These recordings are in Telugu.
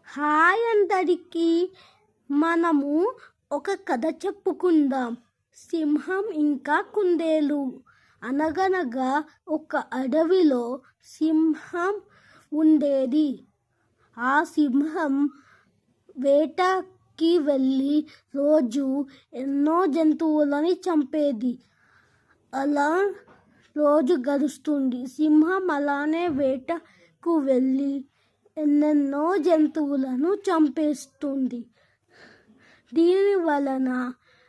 హాయ్ అందరికీ. మనము ఒక కథ చెప్పుకుందాం. సింహం ఇంకా కుందేలు. అనగనగా ఒక అడవిలో సింహం ఉండేది. ఆ సింహం వేటకి వెళ్ళి రోజు ఎన్నో జంతువులని చంపేది. అలా రోజు గడుస్తుంది. సింహం అలానే వేటకు వెళ్ళి ఎన్నెన్నో జంతువులను చంపేస్తుంది. దీని వలన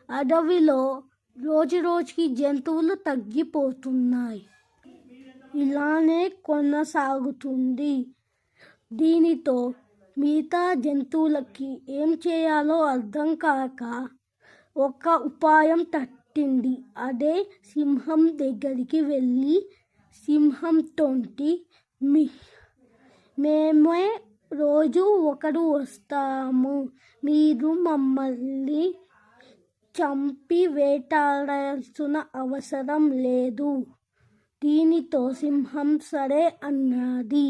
అడవిలో రోజుకి జంతువులు తగ్గిపోతున్నాయి. ఇలానే కొనసాగుతుంది. దీనితో మిగతా జంతువులకి ఏం చేయాలో అర్థం కాక ఒక ఉపాయం తట్టింది. అదే సింహం దగ్గరికి వెళ్ళి సింహంతోటి మేమే రోజు ఒకడు వస్తాము, మీరు మమ్మల్ని చంపి వేటాడాల్సిన అవసరం లేదు. దీనితో సింహం సరే అన్నది.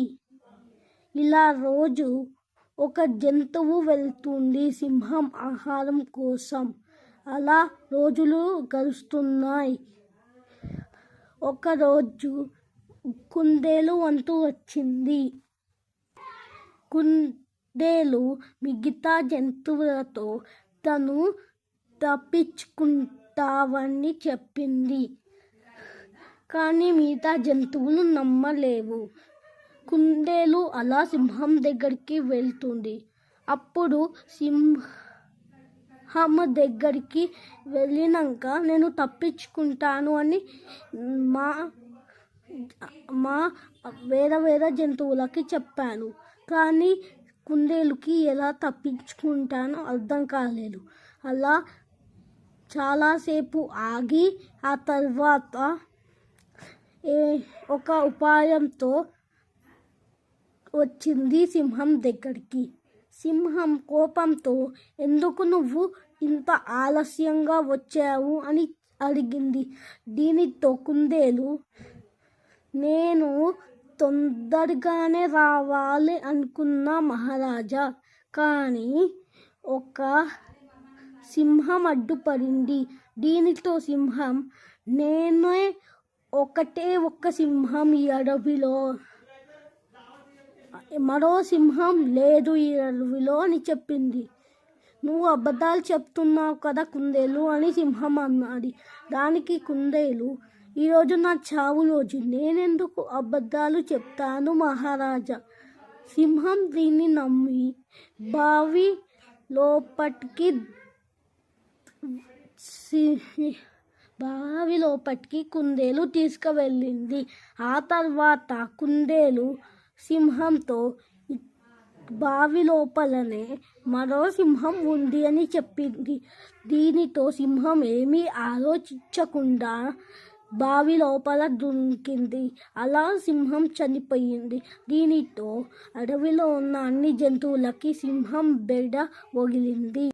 ఇలా రోజు ఒక జంతువు వెళ్తుంది సింహం ఆహారం కోసం. అలా రోజులు గడుస్తున్నాయి. ఒకరోజు కుందేలు వంతు వచ్చింది. కుందేలు మిగతా జంతువులతో తను తప్పించుకుంటావని చెప్పింది. కానీ మిగతా జంతువులు నమ్మలేవు. కుందేలు అలా సింహం దగ్గరికి వెళ్తుంది. అప్పుడు సింహం దగ్గరికి వెళ్ళినాక నేను తప్పించుకుంటాను అని మా వేరే జంతువులకి చెప్పాను. కానీ కుందేలుకి ఎలా తప్పించుకుంటానో అర్థం కాలేదు. అలా చాలాసేపు ఆగి ఆ తర్వాత ఒక ఉపాయంతో వచ్చింది సింహం దగ్గరికి. సింహం కోపంతో ఎందుకు నువ్వు ఇంత ఆలస్యంగా వచ్చావు అని అడిగింది. దీనితో కుందేలు నేను తొందరగానే రావాలి అనుకున్నా మహారాజా, కానీ ఒక సింహం అడ్డుపడింది. దీనితో సింహం నేనే ఒక్క సింహం ఈ అడవిలో, మరో సింహం లేదు ఈ అడవిలో అని చెప్పింది. నువ్వు అబద్ధాలు చెప్తున్నావు కదా కుందేలు అని సింహం అన్నది. దానికి కుందేలు, ఈరోజు నా చావు రోజు, నేనెందుకు అబద్ధాలు చెప్తాను మహారాజా. సింహం దీన్ని నమ్మి బావి లోపటికి కుందేలు తీసుకువెళ్ళింది. ఆ తర్వాత కుందేలు సింహంతో బావి లోపలనే మరో సింహం ఉంది అని చెప్పింది. దీనితో సింహం ఏమీ ఆలోచించకుండా బావి లోపల దుంకింది. అలా సింహం చనిపోయింది. దీనితో అడవిలో ఉన్న అన్ని జంతువులకి సింహం బెడ ఒగిలింది.